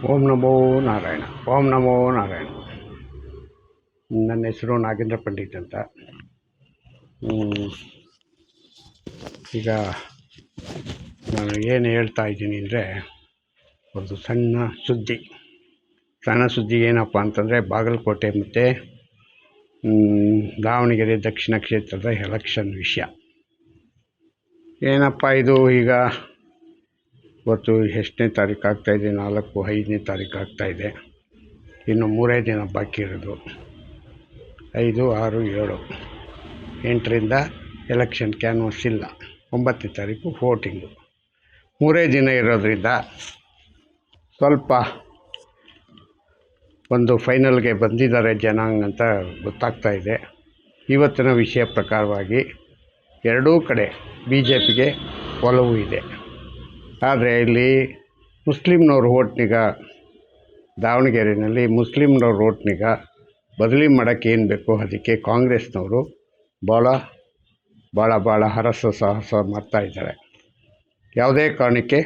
ಓಂ ನಮೋ ನಾರಾಯಣ. ಓಂ ನಮೋ ನಾರಾಯಣ. ನನ್ನ ಹೆಸರು ನಾಗೇಂದ್ರ ಪಂಡಿತ್ ಅಂತ. ಈಗ ನಾನು ಏನು ಹೇಳ್ತಾ ಇದ್ದೀನಿ ಅಂದರೆ, ಒಂದು ಸಣ್ಣ ಸುದ್ದಿ ಏನಪ್ಪ ಅಂತಂದರೆ, ಬಾಗಲಕೋಟೆ ಮತ್ತು ದಾವಣಗೆರೆ ದಕ್ಷಿಣ ಕ್ಷೇತ್ರದ ಎಲೆಕ್ಷನ್ ವಿಷಯ. ಏನಪ್ಪ ಇದು, ಈಗ ಇವತ್ತು ಎಷ್ಟನೇ ತಾರೀಕು ಆಗ್ತಾಯಿದೆ? 4-5ನೇ ತಾರೀಕು ಆಗ್ತಾಯಿದೆ. ಇನ್ನು 3 ದಿನ ಬಾಕಿ ಇರೋದು. 5, 6, 7, 8ರಿಂದ ಎಲೆಕ್ಷನ್ ಕ್ಯಾನ್ವಸ್ ಇಲ್ಲ. 9ನೇ ತಾರೀಕು ವೋಟಿಂಗು. 3 ದಿನ ಇರೋದ್ರಿಂದ ಸ್ವಲ್ಪ ಒಂದು ಫೈನಲ್ಗೆ ಬಂದಿದ್ದಾರೆ ಜನಾಂಗ ಅಂತ ಗೊತ್ತಾಗ್ತಾ ಇದೆ. ಇವತ್ತಿನ ವಿಷಯ ಪ್ರಕಾರವಾಗಿ ಎರಡೂ ಕಡೆ BJPಗೆ ಒಲವು ಇದೆ. ಆದರೆ ಇಲ್ಲಿ ಮುಸ್ಲಿಮ್ನವ್ರ ಓಟ್ನಿಗ, ದಾವಣಗೆರೆಯಲ್ಲಿ ಮುಸ್ಲಿಮ್ನವ್ರ ಓಟ್ನಿಗ ಬದಲಿ ಮಾಡೋಕ್ಕೆ ಏನು ಬೇಕೋ ಅದಕ್ಕೆ ಕಾಂಗ್ರೆಸ್ನವರು ಭಾಳ ಸಾಹಸ ಮಾಡ್ತಾಯಿದ್ದಾರೆ. ಯಾವುದೇ ಕಾರಣಕ್ಕೆ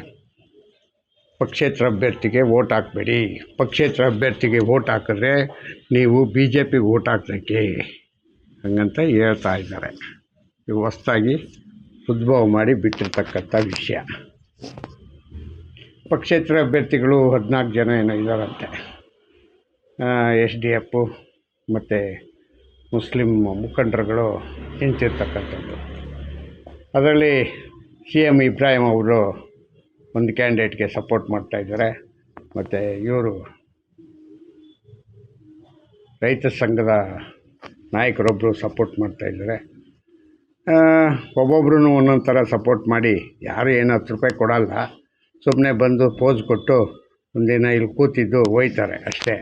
ಪಕ್ಷೇತರ ಅಭ್ಯರ್ಥಿಗೆ ವೋಟ್ ಹಾಕಬೇಡಿ. ಪಕ್ಷೇತರ ಅಭ್ಯರ್ಥಿಗೆ ವೋಟ್ ಹಾಕಿದ್ರೆ ನೀವು BJPಗೆ ವೋಟ್ ಹಾಕ್ದಂಗೆ ಹಂಗಂತ ಹೇಳ್ತಾ ಇದ್ದಾರೆ. ಇವು ಹೊಸ್ದಾಗಿ ಉದ್ಭವ ಮಾಡಿ ಬಿಟ್ಟಿರ್ತಕ್ಕಂಥ ವಿಷಯ. ಪಕ್ಷೇತರ ಅಭ್ಯರ್ಥಿಗಳು 14 ಜನ ಏನೋ ಇದ್ದಾರಂತೆ. SDF ಮತ್ತು ಮುಸ್ಲಿಂ ಮುಖಂಡರುಗಳು ನಿಂತಿರ್ತಕ್ಕಂಥದ್ದು. ಅದರಲ್ಲಿ CM ಇಬ್ರಾಹಿಂ ಅವರು ಒಂದು ಕ್ಯಾಂಡಿಡೇಟ್ಗೆ ಸಪೋರ್ಟ್ ಮಾಡ್ತಾಯಿದ್ದಾರೆ. ಮತ್ತು ಇವರು ರೈತ ಸಂಘದ ನಾಯಕರೊಬ್ಬರು ಸಪೋರ್ಟ್ ಮಾಡ್ತಾಯಿದ್ದಾರೆ. ಒಬ್ಬೊಬ್ರು ಒಂದೊಂದು ಥರ ಸಪೋರ್ಟ್ ಮಾಡಿ ಯಾರು ಏನು 10 ರೂಪಾಯಿ ಕೊಡಲ್ಲ. ಸುಮ್ಮನೆ ಬಂದು ಪೋಸ್ ಕೊಟ್ಟು ಒಂದಿನ ಇಲ್ಲಿ ಕೂತಿದ್ದು ಹೋಯ್ತಾರೆ ಅಷ್ಟೇ.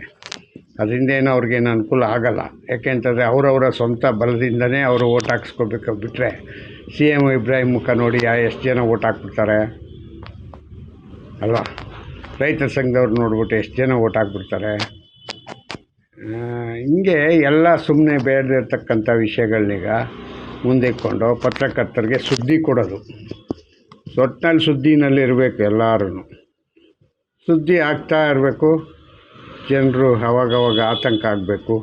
ಅದರಿಂದ ಏನೋ ಅವ್ರಿಗೇನು ಅನುಕೂಲ ಆಗಲ್ಲ. ಯಾಕೆಂತಂದರೆ ಅವರವರ ಸ್ವಂತ ಬಲದಿಂದನೇ ಅವರು ಓಟ್ ಹಾಕ್ಸ್ಕೋಬೇಕು. ಬಿಟ್ಟರೆ CM ಇಬ್ರಾಹಿಂ ಮುಖ ನೋಡಿ ಎಷ್ಟು ಜನ ಓಟ್ ಹಾಕ್ಬಿಡ್ತಾರೆ ಅಲ್ವಾ? ರೈತ ಸಂಘದವ್ರು ನೋಡ್ಬಿಟ್ಟು ಎಷ್ಟು ಜನ ಓಟ್ ಹಾಕ್ಬಿಡ್ತಾರೆ. ಹಿಂಗೆ ಎಲ್ಲ ಸುಮ್ಮನೆ ಬೇಡದಿರ್ತಕ್ಕಂಥ ವಿಷಯಗಳನ್ನೀಗ ಮುಂದಿಟ್ಕೊಂಡು ಪತ್ರಕರ್ತರಿಗೆ ಸುದ್ದಿ ಕೊಡೋದು. ಒಟ್ಟಿನಲ್ಲಿ ಸುದ್ದಿನಲ್ಲಿರಬೇಕು. ಎಲ್ಲರೂ ಸುದ್ದಿ ಆಗ್ತಾ ಇರಬೇಕು. ಜನರು ಅವಾಗವಾಗ ಆತಂಕ ಆಗಬೇಕು.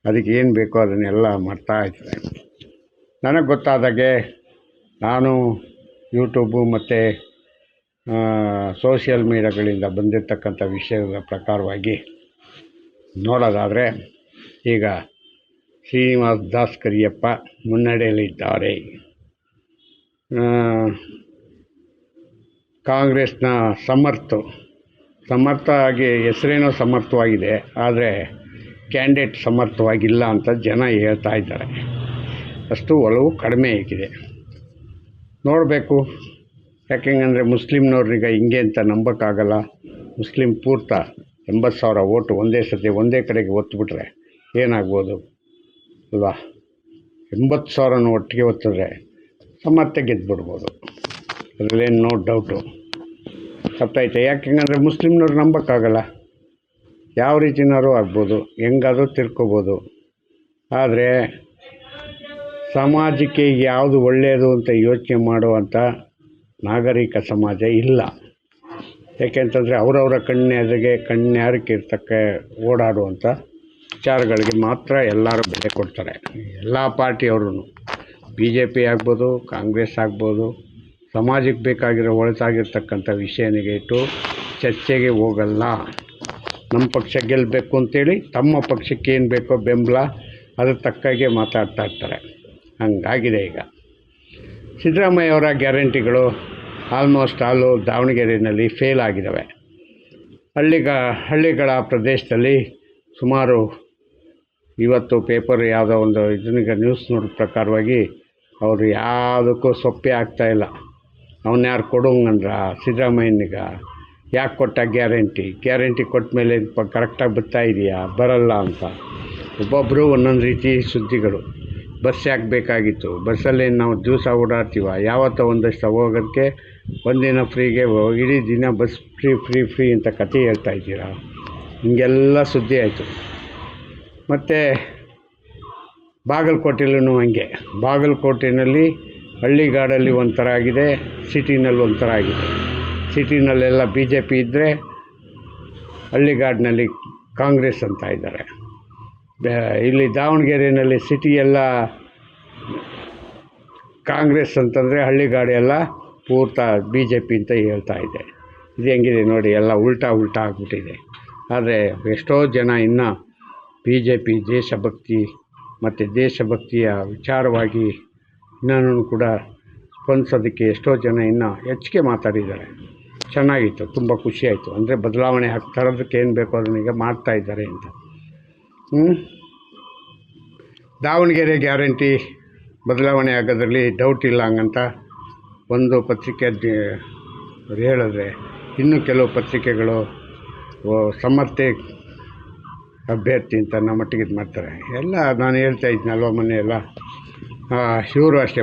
ಅದಕ್ಕೆ ಏನು ಬೇಕೋ ಅದನ್ನೆಲ್ಲ ಮಾಡ್ತಾ ಇರ್ತಾರೆ. ನನಗೆ ಗೊತ್ತಾದಾಗೆ ನಾನು ಯೂಟ್ಯೂಬು ಮತ್ತು ಸೋಷಿಯಲ್ ಮೀಡಿಯಾಗಳಿಂದ ಬಂದಿರತಕ್ಕಂಥ ವಿಷಯದ ಪ್ರಕಾರವಾಗಿ ನೋಡೋದಾದರೆ, ಈಗ ಶ್ರೀನಿವಾಸ್ ದಾಸ್ ಕರಿಯಪ್ಪ ಮುನ್ನಡೆಯಲಿದ್ದಾರೆ. ಕಾಂಗ್ರೆಸ್ನ ಸಮರ್ಥ ಆಗಿ ಹೆಸರೇನೋ ಸಮರ್ಥವಾಗಿದೆ, ಆದರೆ ಕ್ಯಾಂಡಿಡೇಟ್ ಸಮರ್ಥವಾಗಿಲ್ಲ ಅಂತ ಜನ ಹೇಳ್ತಾ ಇದ್ದಾರೆ. ಅಷ್ಟು ಒಲವು ಕಡಿಮೆ ಆಗಿದೆ. ನೋಡಬೇಕು. ಯಾಕೆಂದರೆ ಮುಸ್ಲಿಮ್ನವ್ರಿಗೆ ಹಿಂಗೆ ಅಂತ ನಂಬೋಕ್ಕಾಗಲ್ಲ. ಮುಸ್ಲಿಂ ಪೂರ್ತ 80,000 ಓಟು ಒಂದೇ ಕಡೆಗೆ ಒತ್ತುಬಿಟ್ರೆ ಏನಾಗ್ಬೋದು ಅಲ್ವಾ? 80,000 ಒಟ್ಟಿಗೆ ಒತ್ತಿದ್ರೆ ಸಮರ್ಥ ಗೆದ್ದುಬಿಡ್ಬೋದು. ಅದರಲ್ಲೇನು ನೋ ಡೌಟು. ತಪ್ಪೈತೆ. ಯಾಕೆಂದರೆ ಮುಸ್ಲಿಮ್ನವ್ರು ನಂಬೋಕ್ಕಾಗಲ್ಲ. ಯಾವ ರೀತಿನಾರು ಆಗ್ಬೋದು, ಹೆಂಗಾದರೂ ತಿರ್ಕೋಬೋದು. ಆದರೆ ಸಮಾಜಕ್ಕೆ ಯಾವುದು ಒಳ್ಳೆಯದು ಅಂತ ಯೋಚನೆ ಮಾಡುವಂಥ ನಾಗರಿಕ ಸಮಾಜ ಇಲ್ಲ. ಯಾಕೆಂತಂದರೆ ಅವರವರ ಕಣ್ಣೆದುರಿಗೆ ಇರ್ತಕ್ಕ ಓಡಾಡುವಂಥ ವಿಚಾರಗಳಿಗೆ ಮಾತ್ರ ಎಲ್ಲರೂ ಬೆಲೆ ಕೊಡ್ತಾರೆ. ಎಲ್ಲ ಪಾರ್ಟಿಯವರು, BJP ಆಗ್ಬೋದು, ಕಾಂಗ್ರೆಸ್ ಆಗ್ಬೋದು, ಸಮಾಜಕ್ಕೆ ಬೇಕಾಗಿರೋ ಒಳಿತಾಗಿರ್ತಕ್ಕಂಥ ವಿಷಯನಿಗೆ ಇಟ್ಟು ಚರ್ಚೆಗೆ ಹೋಗಲ್ಲ. ನಮ್ಮ ಪಕ್ಷ ಗೆಲ್ಲಬೇಕು ಅಂತೇಳಿ ತಮ್ಮ ಪಕ್ಷಕ್ಕೆ ಏನು ಬೇಕೋ ಬೆಂಬಲ ಅದ್ರ ತಕ್ಕಾಗೆ ಮಾತಾಡ್ತಾ ಇರ್ತಾರೆ. ಹಂಗಾಗಿದೆ. ಈಗ ಸಿದ್ದರಾಮಯ್ಯವರ ಗ್ಯಾರಂಟಿಗಳು ಆಲ್ಮೋಸ್ಟ್ ಆಲು ದಾವಣಗೆರೆಯಲ್ಲಿ ಫೇಲ್ ಆಗಿದ್ದಾವೆ. ಹಳ್ಳಿಗಳ ಪ್ರದೇಶದಲ್ಲಿ ಸುಮಾರು ಇವತ್ತು ಪೇಪರ್ ಯಾವುದೋ ಒಂದು ಇದನ್ನೀಗ ನ್ಯೂಸ್ ನೋಡಿದ ಪ್ರಕಾರವಾಗಿ ಅವರು ಯಾವುದಕ್ಕೂ ಸೊಪ್ಪೆ ಆಗ್ತಾಯಿಲ್ಲ. ಯಾರು ಕೊಡೋಂಗಂದ್ರ ಸಿದ್ದರಾಮಯ್ಯನಿಗ ಯಾಕೆ ಕೊಟ್ಟ ಗ್ಯಾರಂಟಿ ಕೊಟ್ಟ ಮೇಲೆ ಕರೆಕ್ಟಾಗಿ ಬರ್ತಾ ಇದೆಯಾ ಬರಲ್ಲ ಅಂತ. ಒಬ್ಬೊಬ್ಬರು ಒಂದೊಂದು ರೀತಿ ಸುದ್ದಿಗಳು. ಬಸ್ ಯಾಕೆ ಬೇಕಾಗಿತ್ತು? ಬಸ್ಸಲ್ಲಿ ನಾವು ದಿವಸ ಓಡಾಡ್ತೀವ? ಯಾವತ್ತೋ ಒಂದಷ್ಟು ಹೋಗೋದಕ್ಕೆ ಒಂದಿನ ಫ್ರೀಗೆ ಇಡೀ ದಿನ ಬಸ್ ಫ್ರೀ ಅಂತ ಕತೆ ಹೇಳ್ತಾ ಇದ್ದೀರಾ. ಹಿಂಗೆಲ್ಲ ಸುದ್ದಿ ಆಯಿತು. ಮತ್ತು ಬಾಗಲಕೋಟೆಯಲ್ಲೂ ಹಂಗೆ. ಬಾಗಲಕೋಟೆಯಲ್ಲಿ ಹಳ್ಳಿಗಾಡಲ್ಲಿ ಒಂಥರ ಆಗಿದೆ, ಸಿಟಿನಲ್ಲಿ ಒಂಥರ ಆಗಿದೆ. ಸಿಟಿನಲ್ಲೆಲ್ಲ BJP ಇದ್ದರೆ ಹಳ್ಳಿಗಾಡಿನಲ್ಲಿ ಕಾಂಗ್ರೆಸ್ ಅಂತ ಇದ್ದಾರೆ. ಇಲ್ಲಿ ದಾವಣಗೆರೆಯಲ್ಲಿ ಸಿಟಿ ಎಲ್ಲ ಕಾಂಗ್ರೆಸ್ ಅಂತಂದರೆ ಹಳ್ಳಿಗಾಡು ಎಲ್ಲ ಪೂರ್ತ BJP ಅಂತ ಹೇಳ್ತಾ ಇದೆ. ಇದು ಹೆಂಗಿದೆ ನೋಡಿ, ಎಲ್ಲ ಉಲ್ಟಾ ಆಗಿಬಿಟ್ಟಿದೆ. ಆದರೆ ಎಷ್ಟೋ ಜನ ಇನ್ನೂ BJP ದೇಶಭಕ್ತಿ ಮತ್ತು ದೇಶಭಕ್ತಿಯ ವಿಚಾರವಾಗಿ ಇನ್ನೂ ಕೂಡ ಸ್ಪಂದಿಸೋದಕ್ಕೆ ಎಷ್ಟೋ ಜನ ಇನ್ನೂ ಹೆಚ್ಚಿಗೆ ಮಾತಾಡಿದ್ದಾರೆ. ಚೆನ್ನಾಗಿತ್ತು, ತುಂಬ ಖುಷಿಯಾಯಿತು. ಅಂದರೆ ಬದಲಾವಣೆ ತರೋದಕ್ಕೆ ಏನು ಬೇಕೋ ಅದನ್ನೀಗ ಮಾಡ್ತಾಯಿದ್ದಾರೆ ಅಂತ. ದಾವಣಗೆರೆ ಗ್ಯಾರಂಟಿ ಬದಲಾವಣೆ ಆಗೋದ್ರಲ್ಲಿ ಡೌಟ್ ಇಲ್ಲ ಹಂಗಂತ ಒಂದು ಪತ್ರಿಕೆ ಹೇಳಿದ್ರೆ, ಇನ್ನು ಕೆಲವು ಪತ್ರಿಕೆಗಳು ಸಮರ್ಥ ಅಭ್ಯರ್ಥಿ ಅಂತ ನಮ್ಮ ಮಟ್ಟಿಗೆ ಇದು ಮಾಡ್ತಾರೆ. ಎಲ್ಲ ನಾನು ಹೇಳ್ತಾ ಇದ್ನಲ್ವ ಮೊನ್ನೆ ಎಲ್ಲ ಇವರು ಅಷ್ಟೇ,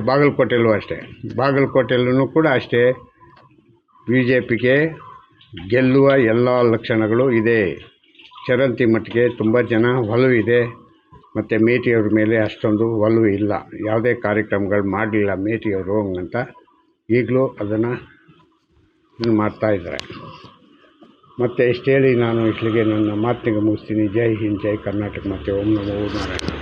ಬಾಗಲಕೋಟೆಯಲ್ಲೂ ಕೂಡ ಅಷ್ಟೇ BJPಗೆ ಗೆಲ್ಲುವ ಎಲ್ಲ ಲಕ್ಷಣಗಳು ಇದೆ. ಚರಂತಿ ಮಟ್ಟಿಗೆ ತುಂಬ ಜನ ಒಲವಿದೆ. ಮತ್ತು ಮೇಟಿಯವ್ರ ಮೇಲೆ ಅಷ್ಟೊಂದು ಒಲವು ಇಲ್ಲ. ಯಾವುದೇ ಕಾರ್ಯಕ್ರಮಗಳು ಮಾಡಲಿಲ್ಲ ಮೇಟಿಯವರು ಹಂಗಂತ ಈಗಲೂ ಅದನ್ನು ಇದು ಮಾಡ್ತಾಯಿದ್ದಾರೆ. ಮತ್ತು ಇಷ್ಟು ಹೇಳಿ ನಾನು ಇಷ್ಟಲಿಗೆ ನನ್ನ ಮಾತಿಗೆ ಮುಗಿಸ್ತೀನಿ. ಜೈ ಹಿಂದ್, ಜೈ ಕರ್ನಾಟಕ, ಮತ್ತು ಓಂ ನಮೋ ನಾರಾಯಣ.